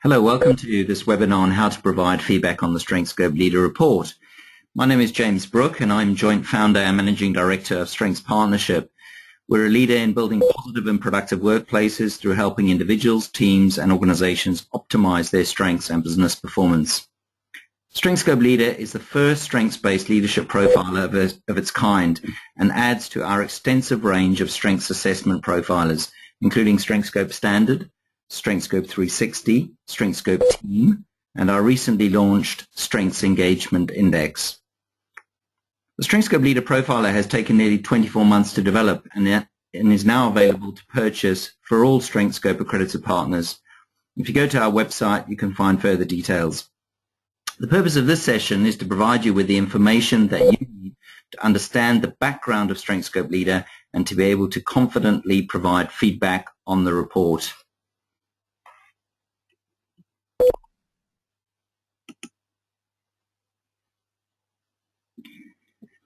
Hello, welcome to this webinar on how to provide feedback on the Strengthscope Leader report. My name is James Brook and I'm joint founder and managing director of Strengths Partnership. We're a leader in building positive and productive workplaces through helping individuals, teams and organizations optimize their strengths and business performance. Strengthscope Leader is the first strengths-based leadership profile of its kind and adds to our extensive range of strengths assessment profilers, including Strengthscope Standard, Strengthscope 360, Strengthscope Team, and our recently launched Strengths Engagement Index. The Strengthscope Leader Profiler has taken nearly 24 months to develop and is now available to purchase for all Strengthscope accredited partners. If you go to our website, you can find further details. The purpose of this session is to provide you with the information that you need to understand the background of Strengthscope Leader and to be able to confidently provide feedback on the report.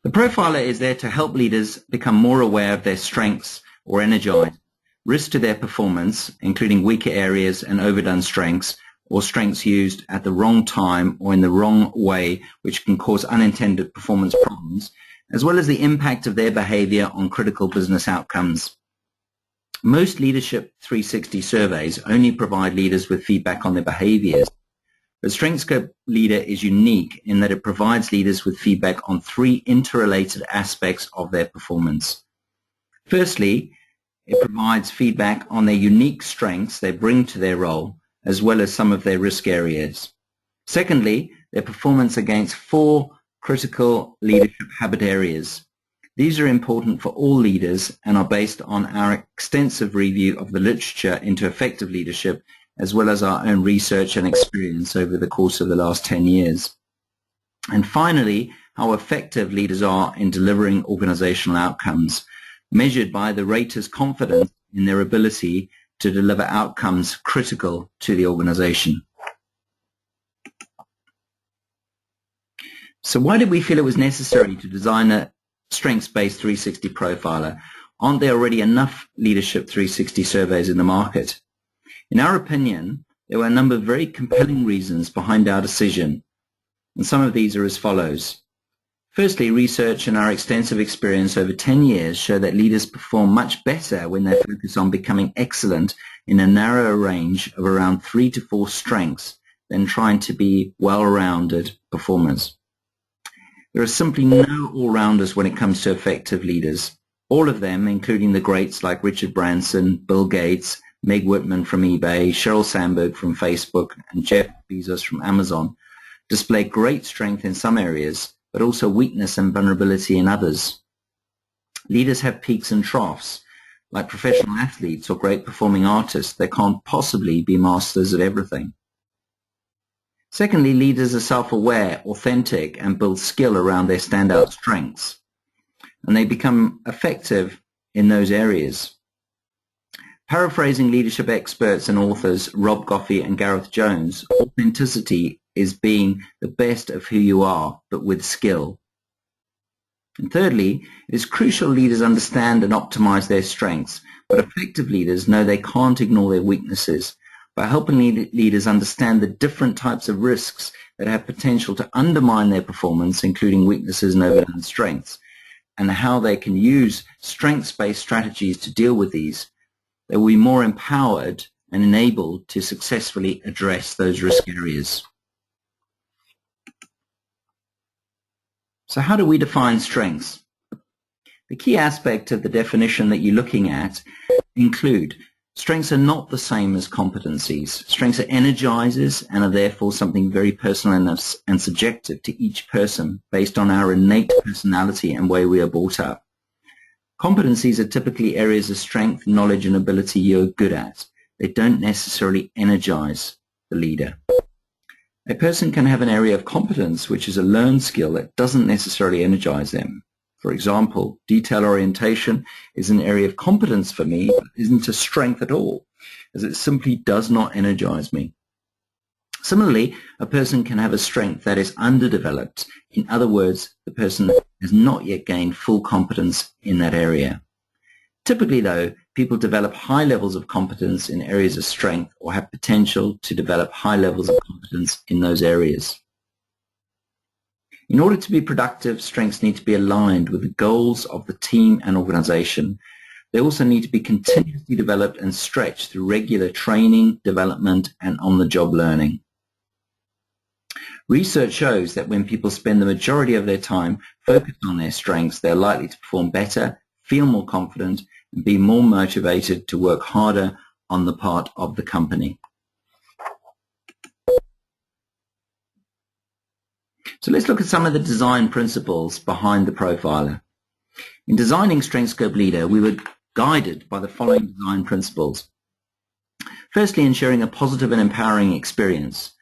The profiler is there to help leaders become more aware of their strengths or energize, risks to their performance, including weaker areas and overdone strengths, or strengths used at the wrong time or in the wrong way, which can cause unintended performance problems, as well as the impact of their behavior on critical business outcomes. Most Leadership 360 surveys only provide leaders with feedback on their behaviors. But Strengthscope Leader is unique in that it provides leaders with feedback on three interrelated aspects of their performance. Firstly, it provides feedback on their unique strengths they bring to their role, as well as some of their risk areas. Secondly, their performance against four critical leadership habit areas. These are important for all leaders and are based on our extensive review of the literature into effective leadership, as well as our own research and experience over the course of the last 10 years. And finally, how effective leaders are in delivering organizational outcomes, measured by the rater's confidence in their ability to deliver outcomes critical to the organization. So why did we feel it was necessary to design a strengths-based 360 profiler? Aren't there already enough Leadership 360 surveys in the market? In our opinion, there were a number of very compelling reasons behind our decision, and some of these are as follows. Firstly, research and our extensive experience over 10 years show that leaders perform much better when they focus on becoming excellent in a narrower range of around 3 to 4 strengths than trying to be well-rounded performers. There are simply no all-rounders when it comes to effective leaders. All of them, including the greats like Richard Branson, Bill Gates, Meg Whitman from eBay, Sheryl Sandberg from Facebook, and Jeff Bezos from Amazon, display great strength in some areas, but also weakness and vulnerability in others. Leaders have peaks and troughs. Like professional athletes or great performing artists, they can't possibly be masters at everything. Secondly, leaders are self-aware, authentic, and build skill around their standout strengths, and they become effective in those areas. Paraphrasing leadership experts and authors Rob Goffey and Gareth Jones, authenticity is being the best of who you are, but with skill. And thirdly, it is crucial leaders understand and optimize their strengths, but effective leaders know they can't ignore their weaknesses. By helping leaders understand the different types of risks that have potential to undermine their performance, including weaknesses and overdone strengths, and how they can use strengths-based strategies to deal with these, they will be more empowered and enabled to successfully address those risk areas. So how do we define strengths? The key aspect of the definition that you're looking at include strengths are not the same as competencies. Strengths are energizers and are therefore something very personal and subjective to each person based on our innate personality and way we are brought up. Competencies are typically areas of strength, knowledge, and ability you're good at. They don't necessarily energize the leader. A person can have an area of competence, which is a learned skill, that doesn't necessarily energize them. For example, detail orientation is an area of competence for me, but isn't a strength at all, as it simply does not energize me. Similarly, a person can have a strength that is underdeveloped. In other words, the person has not yet gained full competence in that area. Typically, though, people develop high levels of competence in areas of strength or have potential to develop high levels of competence in those areas. In order to be productive, strengths need to be aligned with the goals of the team and organization. They also need to be continuously developed and stretched through regular training, development, and on-the-job learning. Research shows that when people spend the majority of their time focused on their strengths, they're likely to perform better, feel more confident, and be more motivated to work harder on the part of the company. So let's look at some of the design principles behind the profiler. In designing StrengthscopeLeader, we were guided by the following design principles. Firstly, ensuring a positive and empowering experience.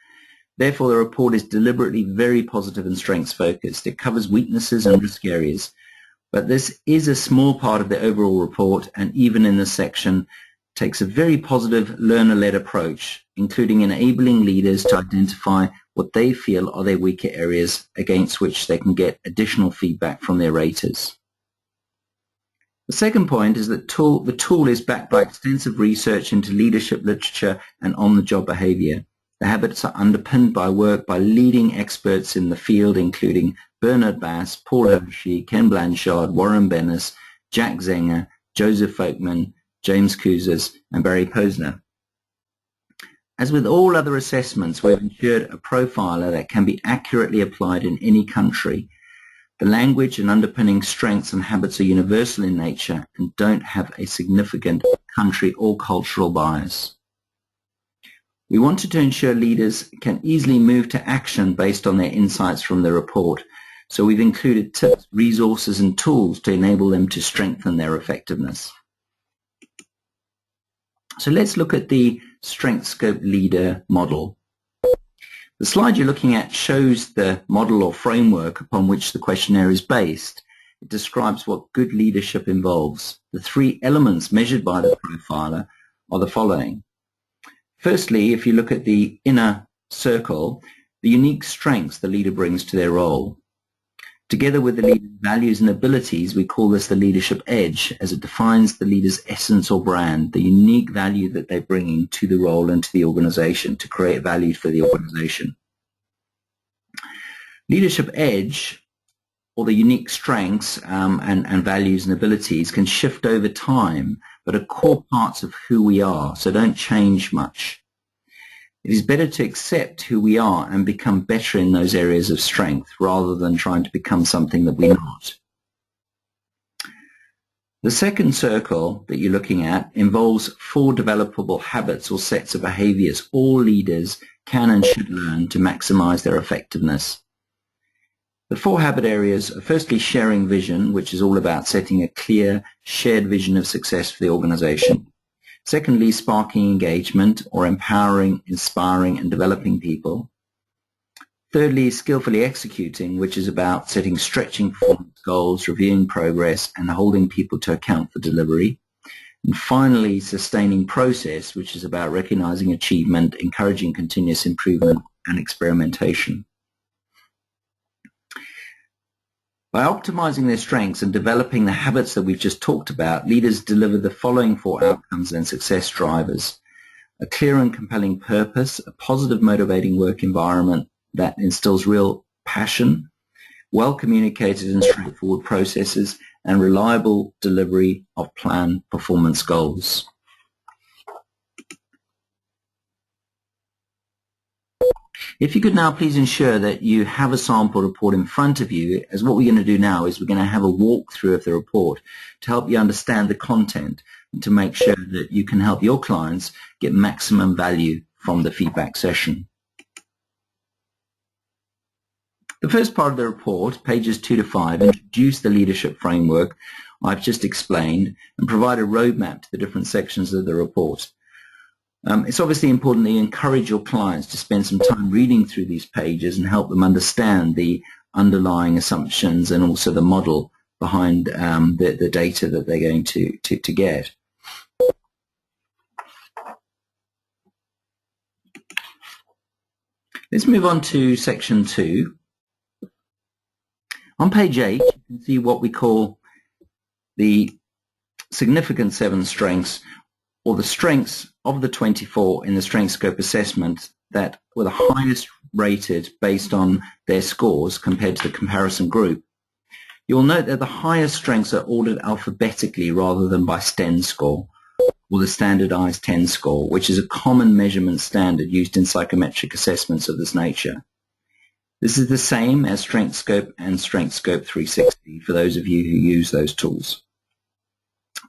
Therefore, the report is deliberately very positive and strengths-focused. It covers weaknesses and risk areas, but this is a small part of the overall report, and even in this section, takes a very positive learner-led approach, including enabling leaders to identify what they feel are their weaker areas against which they can get additional feedback from their raters. The second point is that the tool is backed by extensive research into leadership literature and on-the-job behavior. The habits are underpinned by work by leading experts in the field, including Bernard Bass, Paul Hershey, Ken Blanchard, Warren Bennis, Jack Zenger, Joseph Folkman, James Kouzes, and Barry Posner. As with all other assessments, we've ensured a profiler that can be accurately applied in any country. The language and underpinning strengths and habits are universal in nature and don't have a significant country or cultural bias. We wanted to ensure leaders can easily move to action based on their insights from the report, so we've included tips, resources, and tools to enable them to strengthen their effectiveness. So let's look at the StrengthscopeLeader model. The slide you're looking at shows the model or framework upon which the questionnaire is based. It describes what good leadership involves. The three elements measured by the profiler are the following. Firstly, if you look at the inner circle, the unique strengths the leader brings to their role. Together with the leader's values and abilities, we call this the leadership edge, as it defines the leader's essence or brand, the unique value that they're bringing to the role and to the organization to create value for the organization. Leadership edge, or the unique strengths and values and abilities, can shift over time, but are core parts of who we are, so don't change much. It is better to accept who we are and become better in those areas of strength rather than trying to become something that we're not. The second circle that you're looking at involves 4 developable habits or sets of behaviors all leaders can and should learn to maximize their effectiveness. The 4 habit areas are firstly sharing vision, which is all about setting a clear, shared vision of success for the organization. Secondly, sparking engagement or empowering, inspiring, and developing people. Thirdly, skillfully executing, which is about setting stretching performance goals, reviewing progress, and holding people to account for delivery. And finally, sustaining process, which is about recognizing achievement, encouraging continuous improvement, and experimentation. By optimizing their strengths and developing the habits that we've just talked about, leaders deliver the following 4 outcomes and success drivers. A clear and compelling purpose, a positive motivating work environment that instills real passion, well communicated and straightforward processes, and reliable delivery of planned performance goals. If you could now please ensure that you have a sample report in front of you, as what we're going to do now is we're going to have a walkthrough of the report to help you understand the content and to make sure that you can help your clients get maximum value from the feedback session. The first part of the report, pages 2 to 5, introduce the leadership framework I've just explained and provide a roadmap to the different sections of the report. It's obviously important that you encourage your clients to spend some time reading through these pages and help them understand the underlying assumptions and also the model behind the data that they're going to get. Let's move on to section 2. On page 8, you can see what we call the significant 7 strengths, or the strengths of the 24 in the Strengthscope assessment that were the highest rated based on their scores compared to the comparison group, you'll note that the highest strengths are ordered alphabetically rather than by STEN score, or the standardized 10 score, which is a common measurement standard used in psychometric assessments of this nature. This is the same as Strengthscope and Strengthscope 360 for those of you who use those tools.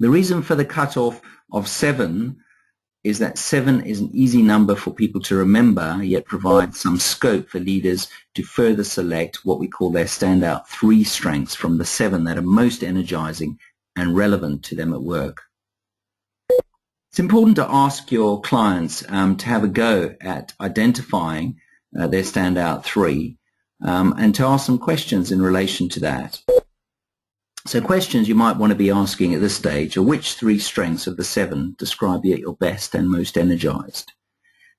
The reason for the cutoff of 7 is that 7 is an easy number for people to remember, yet provides some scope for leaders to further select what we call their standout 3 strengths from the 7 that are most energizing and relevant to them at work. It's important to ask your clients to have a go at identifying their standout 3 and to ask some questions in relation to that. So questions you might want to be asking at this stage are: which 3 strengths of the 7 describe you at your best and most energized?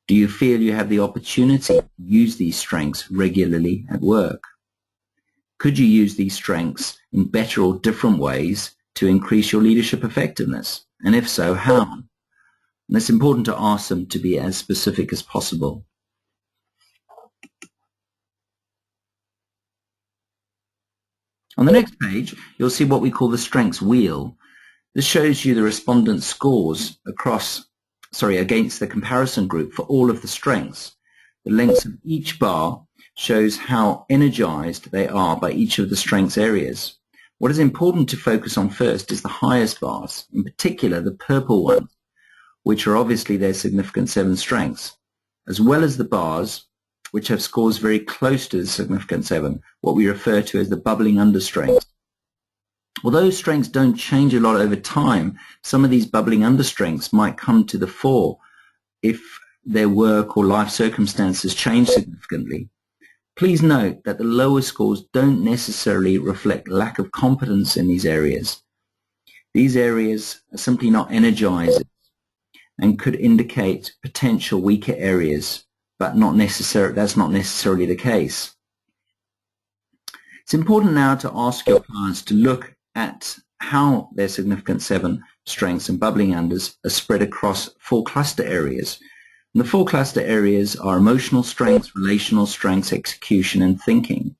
Do you feel you have the opportunity to use these strengths regularly at work? Could you use these strengths in better or different ways to increase your leadership effectiveness? And if so, how? And it's important to ask them to be as specific as possible. On the next page, you'll see what we call the strengths wheel. This shows you the respondent scores against the comparison group for all of the strengths. The length of each bar shows how energized they are by each of the strengths areas. What is important to focus on first is the highest bars, in particular the purple ones, which are obviously their significant 7 strengths, as well as the bars which have scores very close to the significant 7, what we refer to as the bubbling under strengths. Although strengths don't change a lot over time, some of these bubbling under strengths might come to the fore if their work or life circumstances change significantly. Please note that the lower scores don't necessarily reflect lack of competence in these areas. These areas are simply not energizers and could indicate potential weaker areas, but that's not necessarily the case. It's important now to ask your clients to look at how their significant 7 strengths and bubbling unders are spread across 4 cluster areas. And the 4 cluster areas are emotional strengths, relational strengths, execution, and thinking.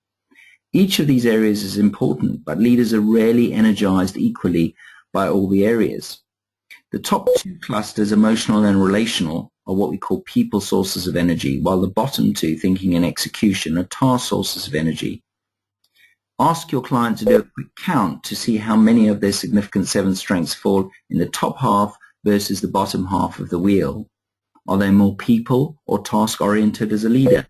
Each of these areas is important, but leaders are rarely energized equally by all the areas. The top 2 clusters, emotional and relational, are what we call people sources of energy, while the bottom 2, thinking and execution, are task sources of energy. Ask your client to do a quick count to see how many of their significant 7 strengths fall in the top half versus the bottom half of the wheel. Are they more people or task-oriented as a leader?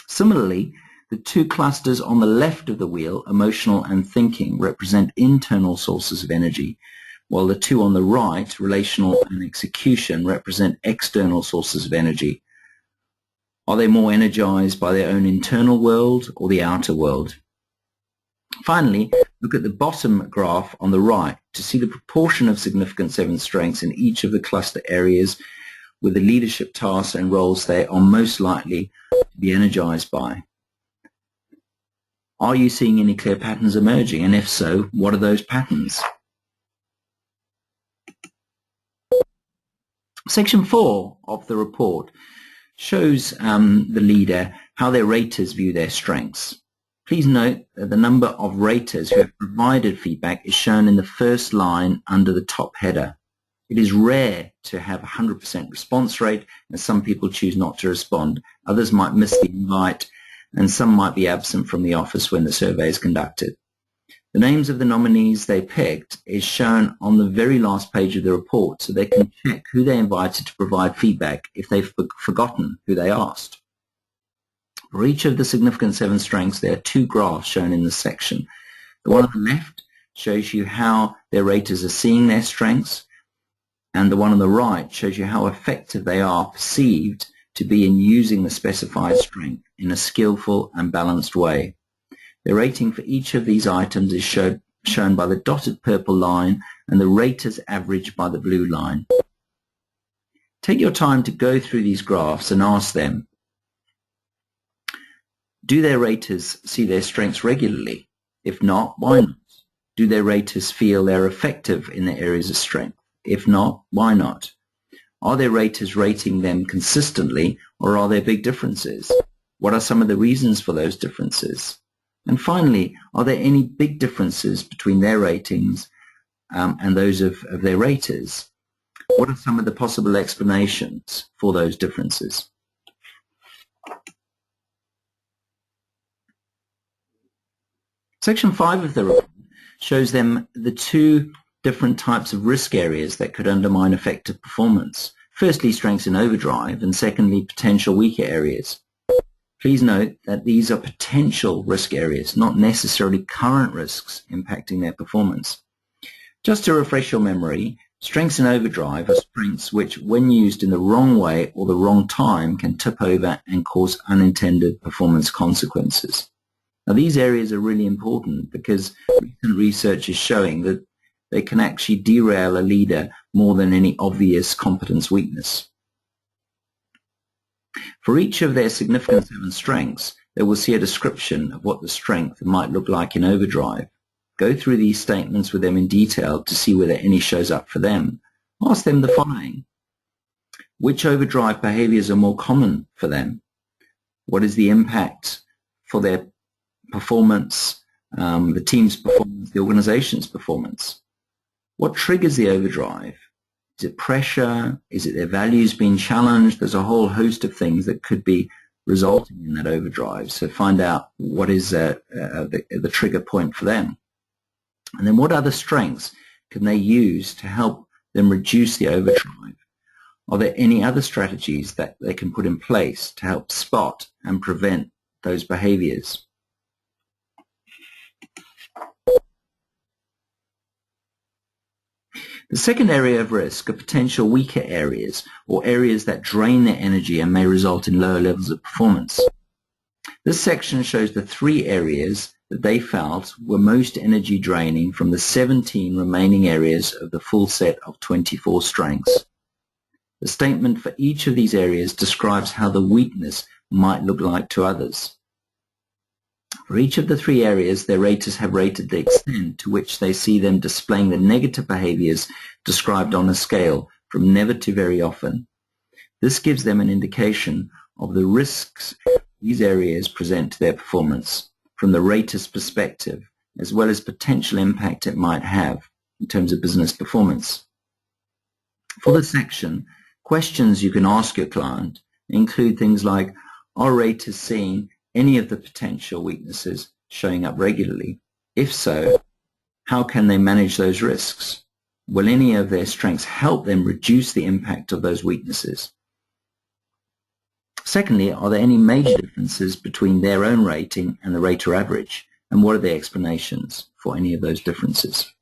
Similarly, the 2 clusters on the left of the wheel, emotional and thinking, represent internal sources of energy, while the 2 on the right, relational and execution, represent external sources of energy. Are they more energized by their own internal world or the outer world? Finally, look at the bottom graph on the right to see the proportion of significant 7 strengths in each of the cluster areas with the leadership tasks and roles they are most likely to be energized by. Are you seeing any clear patterns emerging? And if so, what are those patterns? Section 4 of the report shows the leader how their raters view their strengths. Please note that the number of raters who have provided feedback is shown in the first line under the top header. It is rare to have a 100% response rate, and some people choose not to respond. Others might miss the invite, and some might be absent from the office when the survey is conducted. The names of the nominees they picked is shown on the very last page of the report, so they can check who they invited to provide feedback if they've forgotten who they asked. For each of the significant 7 strengths, there are 2 graphs shown in this section. The one on the left shows you how their raters are seeing their strengths, and the one on the right shows you how effective they are perceived to be in using the specified strength in a skillful and balanced way. The rating for each of these items is shown by the dotted purple line and the raters averaged by the blue line. Take your time to go through these graphs and ask them, do their raters see their strengths regularly? If not, why not? Do their raters feel they're effective in their areas of strength? If not, why not? Are their raters rating them consistently, or are there big differences? What are some of the reasons for those differences? And finally, are there any big differences between their ratings and those of their raters? What are some of the possible explanations for those differences? Section 5 of the report shows them the two different types of risk areas that could undermine effective performance. Firstly, strengths in overdrive, and secondly, potential weaker areas. Please note that these are potential risk areas, not necessarily current risks impacting their performance. Just to refresh your memory, strengths in overdrive are strengths which, when used in the wrong way or the wrong time, can tip over and cause unintended performance consequences. Now, these areas are really important because recent research is showing that they can actually derail a leader more than any obvious competence weakness. For each of their significant 7 strengths, they will see a description of what the strength might look like in overdrive. Go through these statements with them in detail to see whether any shows up for them. Ask them the following. Which overdrive behaviors are more common for them? What is the impact for their performance, the team's performance, the organization's performance? What triggers the overdrive? Is it pressure? Is it their values being challenged? There's a whole host of things that could be resulting in that overdrive. So find out what is the trigger point for them. And then what other strengths can they use to help them reduce the overdrive? Are there any other strategies that they can put in place to help spot and prevent those behaviors? The second area of risk are potential weaker areas, or areas that drain their energy and may result in lower levels of performance. This section shows the 3 areas that they felt were most energy draining from the 17 remaining areas of the full set of 24 strengths. The statement for each of these areas describes how the weakness might look like to others. For each of the 3 areas, their raters have rated the extent to which they see them displaying the negative behaviors described on a scale from never to very often. This gives them an indication of the risks these areas present to their performance from the rater's perspective, as well as potential impact it might have in terms of business performance. For this section, questions you can ask your client include things like, are raters seeing any of the potential weaknesses showing up regularly? If so, how can they manage those risks? Will any of their strengths help them reduce the impact of those weaknesses? Secondly, are there any major differences between their own rating and the rater average? And what are the explanations for any of those differences?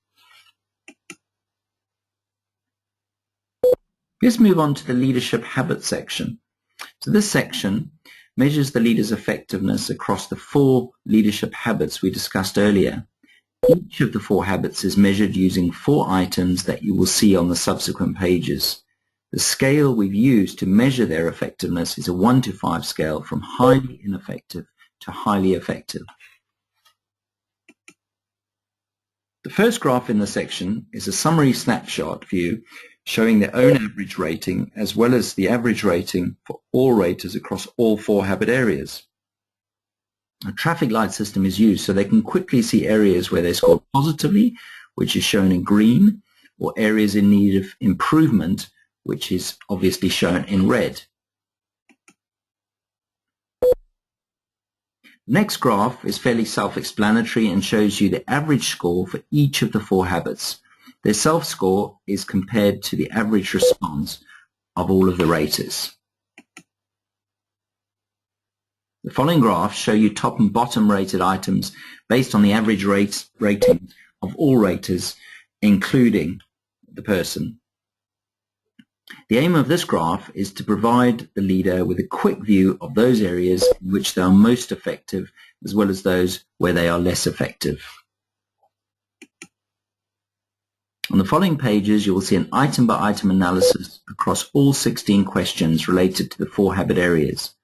Let's move on to the leadership habits section. So this section measures the leader's effectiveness across the 4 leadership habits we discussed earlier. Each of the 4 habits is measured using 4 items that you will see on the subsequent pages. The scale we've used to measure their effectiveness is a 1 to 5 scale from highly ineffective to highly effective. The first graph in the section is a summary snapshot view showing their own average rating as well as the average rating for all raters across all 4 habit areas. A traffic light system is used so they can quickly see areas where they scored positively, which is shown in green, or areas in need of improvement, which is obviously shown in red. The next graph is fairly self-explanatory and shows you the average score for each of the 4 habits. Their self-score is compared to the average response of all of the raters. The following graphs show you top and bottom rated items based on the average rating of all raters, including the person. The aim of this graph is to provide the leader with a quick view of those areas in which they are most effective, as well as those where they are less effective. On the following pages, you will see an item-by-item analysis across all 16 questions related to the 4 habit areas.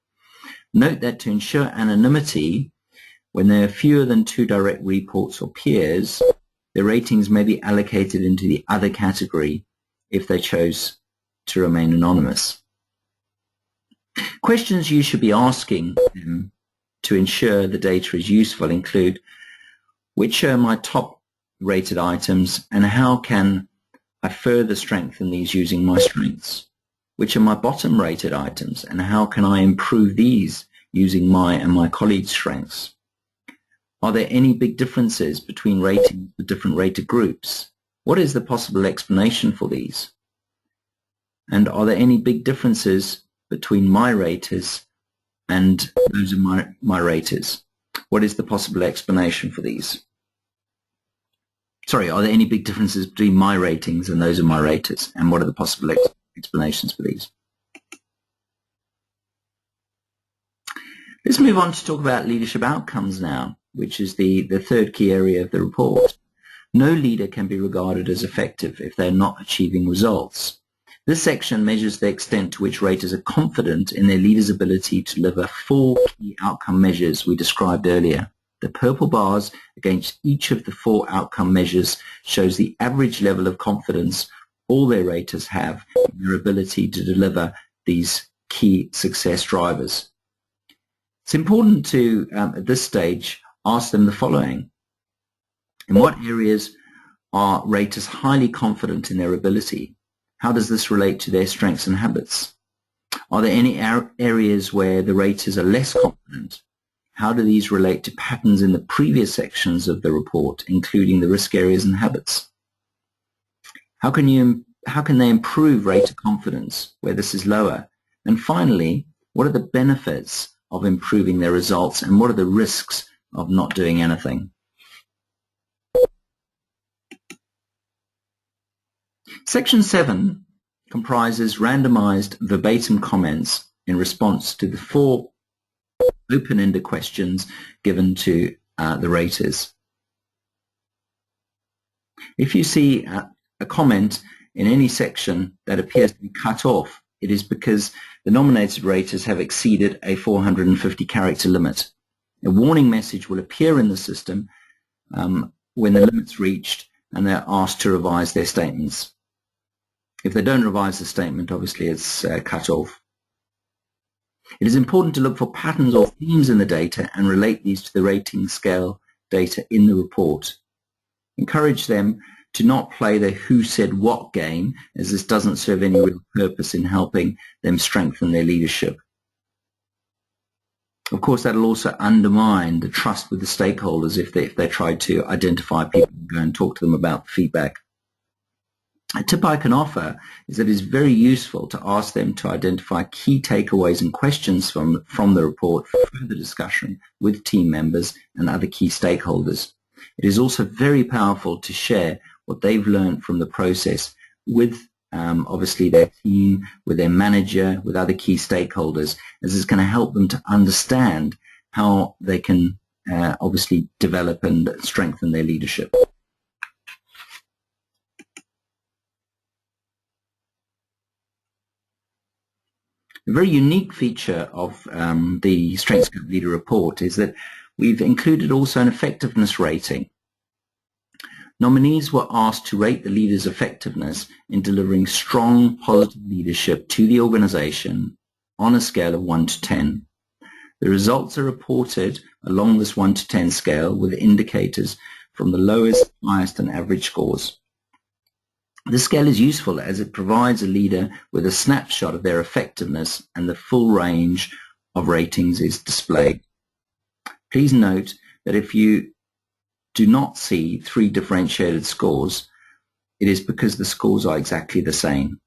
Note that to ensure anonymity, when there are fewer than 2 direct reports or peers, Their ratings may be allocated into the other category if they chose to remain anonymous. Questions you should be asking them to ensure the data is useful include, which are my top rated items and how can I further strengthen these using my strengths? Which are my bottom rated items and how can I improve these using my and my colleagues' strengths? Are there any big differences between ratings for different rated groups? What is the possible explanation for these? And are there any big differences between my raters and those of my raters? What is the possible explanation for these? Sorry, are there any big differences between my ratings and those of my raters? And what are the possible explanations for these? Let's move on to talk about leadership outcomes now, which is the third key area of the report. No leader can be regarded as effective if they're not achieving results. This section measures the extent to which raters are confident in their leaders' ability to deliver 4 key outcome measures we described earlier. The purple bars against each of the 4 outcome measures shows the average level of confidence all their raters have in their ability to deliver these key success drivers. It's important to, at this stage, ask them the following. In what areas are raters highly confident in their ability? How does this relate to their strengths and habits? Are there any areas where the raters are less confident? How do these relate to patterns in the previous sections of the report, including the risk areas and habits? How can they improve rater confidence where this is lower? And finally, what are the benefits of improving their results and what are the risks of not doing anything? Section 7 comprises randomized verbatim comments in response to the 4 open-ended questions given to the raters. If you see a comment in any section that appears to be cut off, it is because the nominated raters have exceeded a 450 character limit. A warning message will appear in the system when the limit's reached and they're asked to revise their statements. If they don't revise the statement, obviously it's cut off. It is important to look for patterns or themes in the data and relate these to the rating scale data in the report. Encourage them to not play the who said what game, as this doesn't serve any real purpose in helping them strengthen their leadership. Of course, that'll also undermine the trust with the stakeholders if they try to identify people and go and talk to them about feedback. A tip I can offer is that it's very useful to ask them to identify key takeaways and questions from the report for further discussion with team members and other key stakeholders. It is also very powerful to share what they've learned from the process with obviously their team, with their manager, with other key stakeholders, as it's going to help them to understand how they can obviously develop and strengthen their leadership. A very unique feature of the StrengthscopeLeader report is that we've included also an effectiveness rating. Nominees were asked to rate the leader's effectiveness in delivering strong, positive leadership to the organization on a scale of 1 to 10. The results are reported along this 1 to 10 scale with indicators from the lowest, highest, and average scores. This scale is useful as it provides a leader with a snapshot of their effectiveness and the full range of ratings is displayed. Please note that if you do not see 3 differentiated scores, it is because the scores are exactly the same.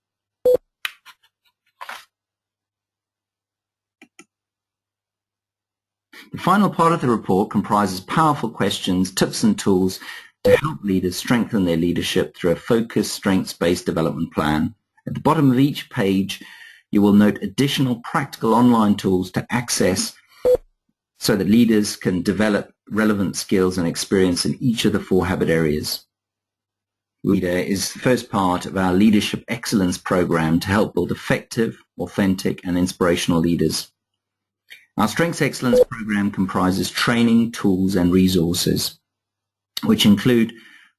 The final part of the report comprises powerful questions, tips and tools to help leaders strengthen their leadership through a focused, strengths-based development plan. At the bottom of each page, you will note additional practical online tools to access so that leaders can develop relevant skills and experience in each of the 4 habit areas. Leader is the first part of our Leadership Excellence program to help build effective, authentic, and inspirational leaders. Our Strengths Excellence program comprises training, tools, and resources, which include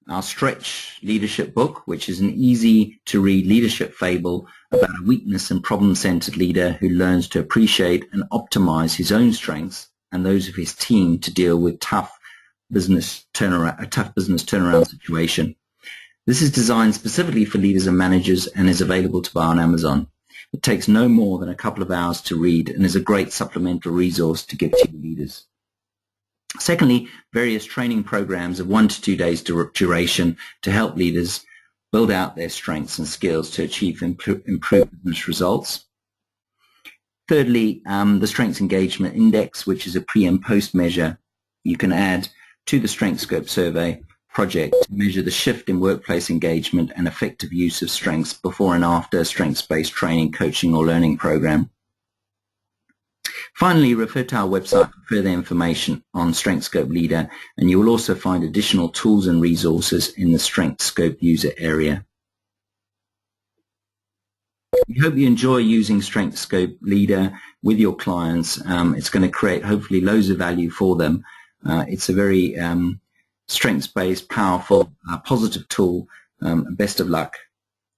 our Stretch Leadership book, which is an easy-to-read leadership fable about a weakness and problem-centered leader who learns to appreciate and optimize his own strengths and those of his team to deal with a tough business turnaround situation. This is designed specifically for leaders and managers and is available to buy on Amazon. It takes no more than a couple of hours to read and is a great supplemental resource to give to your leaders. Secondly, various training programs of 1 to 2 days duration to help leaders build out their strengths and skills to achieve improved business results. Thirdly, the Strengths Engagement Index, which is a pre and post measure you can add to the Strengthscope survey project to measure the shift in workplace engagement and effective use of strengths before and after a strengths-based training, coaching or learning program. Finally, refer to our website for further information on StrengthscopeLeader, and you will also find additional tools and resources in the Strengthscope user area. We hope you enjoy using StrengthscopeLeader with your clients. It's going to create hopefully loads of value for them. It's a very strengths-based, powerful, positive tool. Best of luck.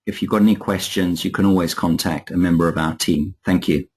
If you've got any questions, you can always contact a member of our team. Thank you.